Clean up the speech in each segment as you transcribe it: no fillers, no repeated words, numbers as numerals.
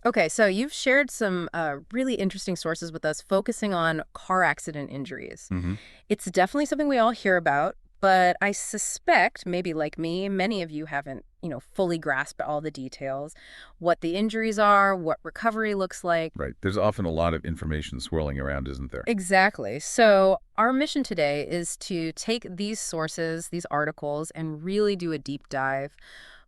Okay, so you've shared some really interesting sources with us focusing on car accident injuries. Hmm. It's definitely something we all hear about, but I suspect, maybe like me, many of you haven't, fully grasped all the details, what the injuries are, what recovery looks like. Right. There's often a lot of information swirling around, isn't there? Exactly. So, our mission today is to take these sources, these articles, and really do a deep dive,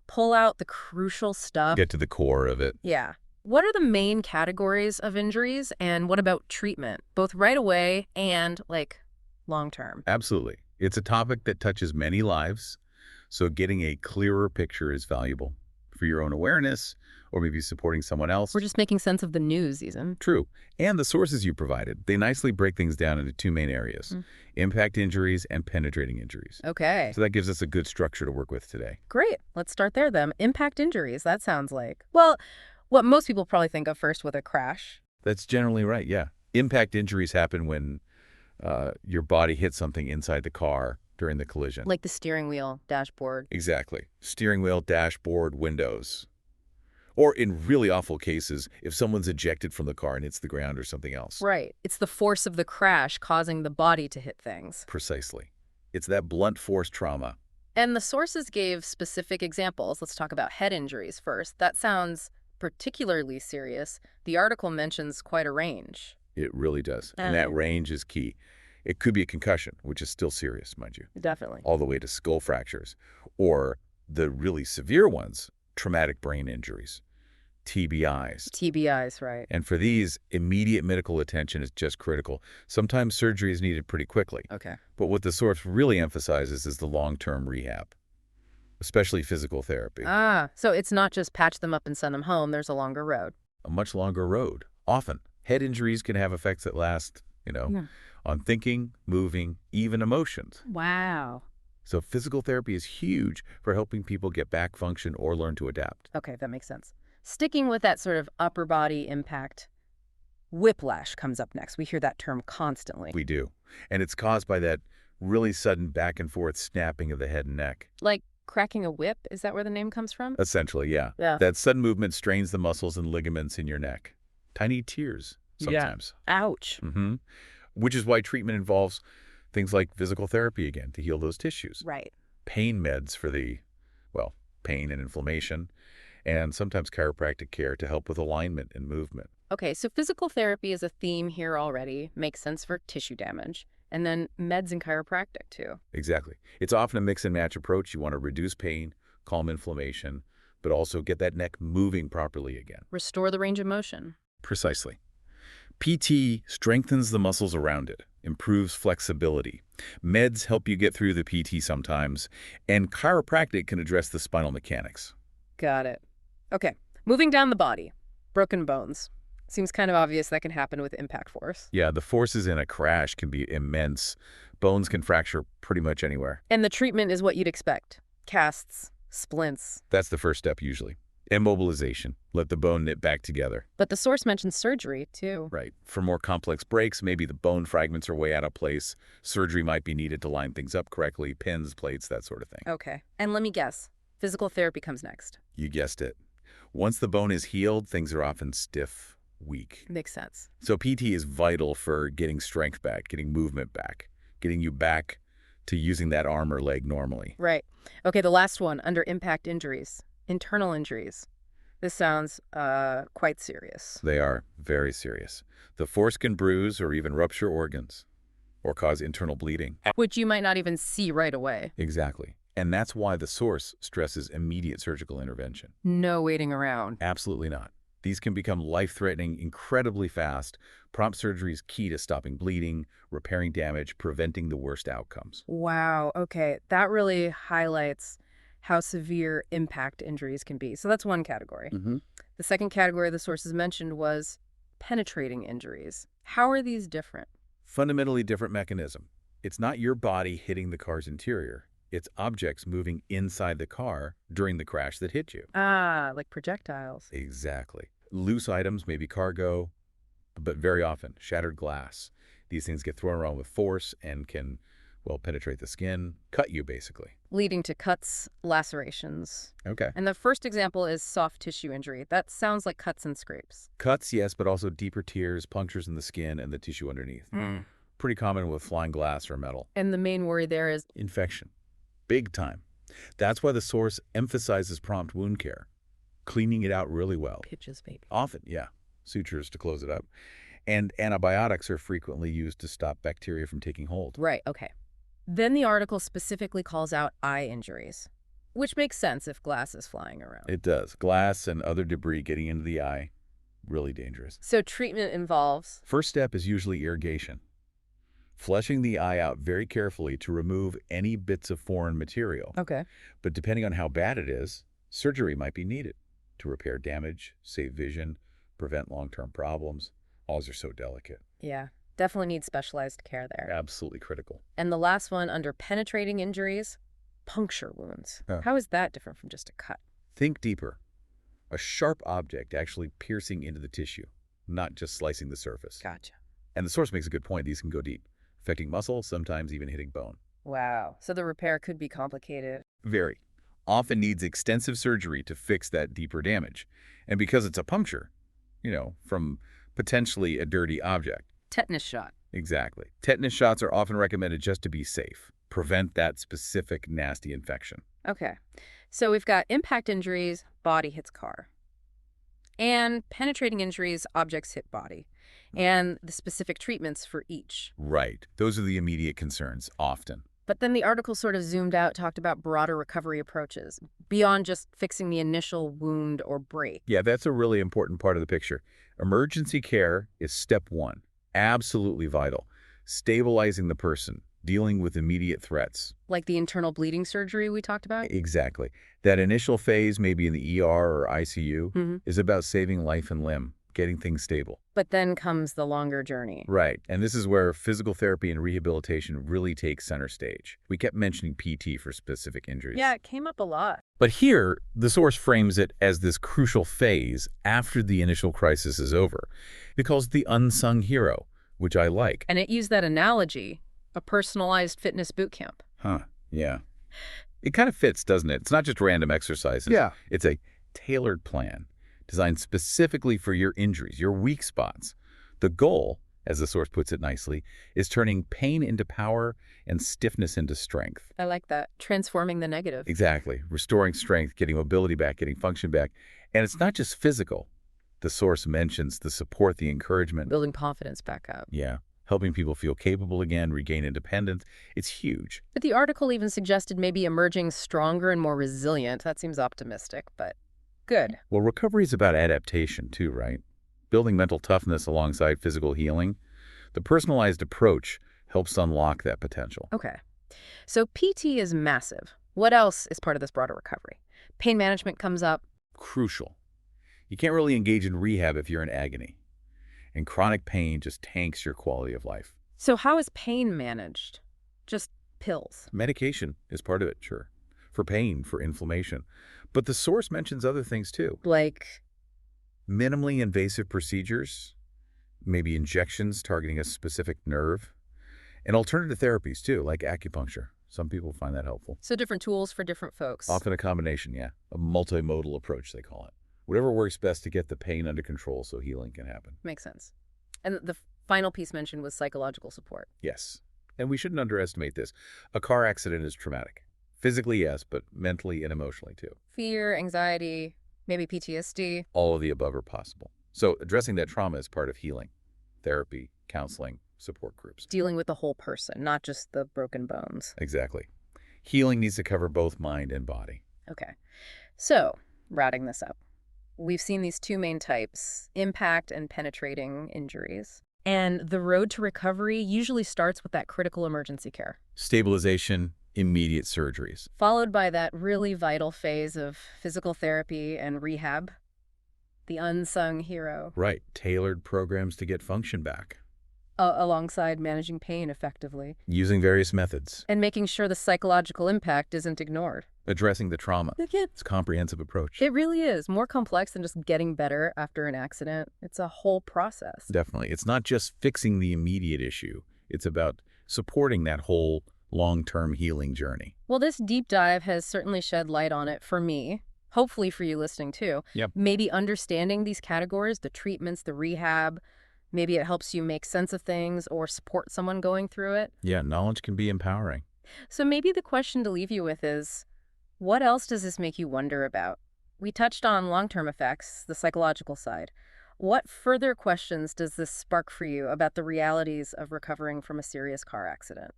pull out the crucial stuff. Get to the core of it. Yeah. What are the main categories of injuries, and what about treatment, both right away and like long term? Absolutely. It's a topic that touches many lives, so getting a clearer picture is valuable for your own awareness or maybe supporting someone else. We're just making sense of the news, even. True. And the sources you provided, they nicely break things down into two main areas, Mm. impact injuries and penetrating injuries. Okay. So that gives us a good structure to work with today. Great. Let's start there then. Impact injuries. That sounds like, well, what most people probably think of first with a crash. That's generally right, yeah. Impact injuries happen when your body hits something inside the car during the collision. Like the steering wheel, dashboard. Exactly. Steering wheel, dashboard, windows. Or in really awful cases, if someone's ejected from the car and hits the ground or something else. Right. It's the force of the crash causing the body to hit things. Precisely. It's that blunt force trauma. And the sources gave specific examples. Let's talk about head injuries first. That sounds particularly serious. The article mentions quite a range. It really does. And Uh, that range is key. It could be a concussion, which is still serious, mind you, Definitely. all the way to skull fractures. Or the really severe ones, traumatic brain injuries, TBIs. TBIs, right. And for these, immediate medical attention is just critical. Sometimes surgery is needed pretty quickly. Okay. But what the source really emphasizes is the long-term rehab, especially physical therapy. So it's not just patch them up and send them home. There's a longer road. A much longer road. Often, head injuries can have effects that last, Yeah. on thinking, moving, even emotions. Wow. So physical therapy is huge for helping people get back function or learn to adapt. Okay, that makes sense. Sticking with that sort of upper body impact, whiplash comes up next. We hear that term constantly. We do. And it's caused by that really sudden back and forth snapping of the head and neck. Like cracking a whip, is that where the name comes from? Essentially, yeah. Yeah. That sudden movement strains the muscles and ligaments in your neck. Tiny tears, Yeah. sometimes. Ouch. Which is why treatment involves things like physical therapy again to heal those tissues. Right. Pain meds for the, well, pain and inflammation, and sometimes chiropractic care to help with alignment and movement. Okay, so physical therapy is a theme here already. Makes sense for tissue damage. And then meds and chiropractic, too. Exactly. It's often a mix and match approach. You want to reduce pain, calm inflammation, but also get that neck moving properly again. Restore the range of motion. Precisely. PT strengthens the muscles around it, improves flexibility. Meds help you get through the PT sometimes, and chiropractic can address the spinal mechanics. Got it. Okay, moving down the body. Broken bones. Seems kind of obvious that can happen with impact force. Yeah, the forces in a crash can be immense. Bones can fracture pretty much anywhere. And the treatment is what you'd expect. Casts, splints. That's the first step usually. Immobilization. Let the bone knit back together. But the source mentions surgery, too. Right. For more complex breaks, maybe the bone fragments are way out of place. Surgery might be needed to line things up correctly, pins, plates, that sort of thing. Okay. And let me guess. Physical therapy comes next. You guessed it. Once the bone is healed, things are often stiff, weak. Makes sense. So PT is vital for getting strength back, getting movement back, getting you back to using that arm or leg normally. Right. Okay, the last one under impact injuries. Internal injuries. This sounds quite serious. They are very serious. The force can bruise or even rupture organs or cause internal bleeding. Which you might not even see right away. Exactly. And that's why the source stresses immediate surgical intervention. No waiting around. Absolutely not. These can become life-threatening incredibly fast. Prompt surgery is key to stopping bleeding, repairing damage, preventing the worst outcomes. Wow. Okay, that really highlights how severe impact injuries can be. So that's one category. The second category the sources mentioned was penetrating injuries. How are these different? Fundamentally different mechanism. It's not your body hitting the car's interior. It's objects moving inside the car during the crash that hit you. Like projectiles. Exactly. Loose items, maybe cargo, but very often shattered glass. These things get thrown around with force and can, Well, penetrate the skin, cut you, basically. Leading to cuts, lacerations. Okay. And the first example is soft tissue injury. That sounds like cuts and scrapes. Cuts, yes, but also deeper tears, punctures in the skin and the tissue underneath. Pretty common with flying glass or metal. And the main worry there is Infection. Big time. That's why the source emphasizes prompt wound care, cleaning it out really well. pitches, baby. Often, yeah. Sutures to close it up. And antibiotics are frequently used to stop bacteria from taking hold. Right, okay. Then the article specifically calls out eye injuries, which makes sense if glass is flying around. It does. Glass and other debris getting into the eye, really dangerous. So treatment involves? First step is usually irrigation. Flushing the eye out very carefully to remove any bits of foreign material. Okay. But depending on how bad it is, surgery might be needed to repair damage, save vision, prevent long-term problems. Eyes are so delicate. Yeah, definitely needs specialized care there. Absolutely critical. And the last one, under penetrating injuries, puncture wounds. Huh. How is that different from just a cut? Think deeper. A sharp object actually piercing into the tissue, not just slicing the surface. Gotcha. And the source makes a good point. These can go deep, affecting muscle, sometimes even hitting bone. Wow. So the repair could be complicated. Very. Often needs extensive surgery to fix that deeper damage. And because it's a puncture, from potentially a dirty object. Tetanus shot. Exactly. Tetanus shots are often recommended just to be safe. Prevent that specific nasty infection. Okay. So we've got impact injuries, body hits car. And penetrating injuries, objects hit body. And the specific treatments for each. Right. Those are the immediate concerns, often. But then the article sort of zoomed out, talked about broader recovery approaches, beyond just fixing the initial wound or break. Yeah, that's a really important part of the picture. Emergency care is step one. Absolutely vital. Stabilizing the person, dealing with immediate threats. Like the internal bleeding surgery we talked about? Exactly. That initial phase, maybe in the ER or ICU, is about saving life and limb, getting things stable. But then comes the longer journey. Right. And this is where physical therapy and rehabilitation really take center stage. We kept mentioning PT for specific injuries. Yeah, it came up a lot. But here, the source frames it as this crucial phase after the initial crisis is over. It calls it the unsung hero, which I like. And it used that analogy, a personalized fitness boot camp. Huh, yeah. It kind of fits, doesn't it? It's not just random exercises. Yeah. It's a tailored plan designed specifically for your injuries, your weak spots. The goal, as the source puts it nicely, is turning pain into power and stiffness into strength. I like that. Transforming the negative. Exactly. Restoring strength, getting mobility back, getting function back. And it's not just physical. The source mentions the support, the encouragement. Building confidence back up. Yeah. Helping people feel capable again, regain independence. It's huge. But the article even suggested maybe emerging stronger and more resilient. That seems optimistic, but good. Well, recovery is about adaptation too, right? Building mental toughness alongside physical healing. The personalized approach helps unlock that potential. Okay. So PT is massive. What else is part of this broader recovery? Pain management comes up. Crucial. You can't really engage in rehab if you're in agony. And chronic pain just tanks your quality of life. So how is pain managed? Just pills? Medication is part of it, sure. For pain, for inflammation. But the source mentions other things too. Like? Minimally invasive procedures, maybe injections targeting a specific nerve, and alternative therapies too, like acupuncture. Some people find that helpful. So different tools for different folks. Often a combination, yeah. A multimodal approach, they call it. Whatever works best to get the pain under control so healing can happen. Makes sense. And the final piece mentioned was psychological support. Yes. And we shouldn't underestimate this. A car accident is traumatic. Physically, yes, but mentally and emotionally too. Fear, anxiety, maybe PTSD. All of the above are possible. So addressing that trauma is part of healing. Therapy, counseling, support groups. Dealing with the whole person, not just the broken bones. Exactly. Healing needs to cover both mind and body. Okay. So, wrapping this up. We've seen these two main types, impact and penetrating injuries. And the road to recovery usually starts with that critical emergency care. Stabilization, immediate surgeries. Followed by that really vital phase of physical therapy and rehab. The unsung hero. Right. Tailored programs to get function back. Alongside managing pain effectively. Using various methods. And making sure the psychological impact isn't ignored. Addressing the trauma. It's a comprehensive approach. It really is. More complex than just getting better after an accident. It's a whole process. Definitely. It's not just fixing the immediate issue. It's about supporting that whole long-term healing journey. Well, this deep dive has certainly shed light on it for me, hopefully for you listening too. Yep. Maybe understanding these categories, the treatments, the rehab, maybe it helps you make sense of things or support someone going through it. Yeah, knowledge can be empowering. So maybe the question to leave you with is, what else does this make you wonder about? We touched on long-term effects, the psychological side. What further questions does this spark for you about the realities of recovering from a serious car accident?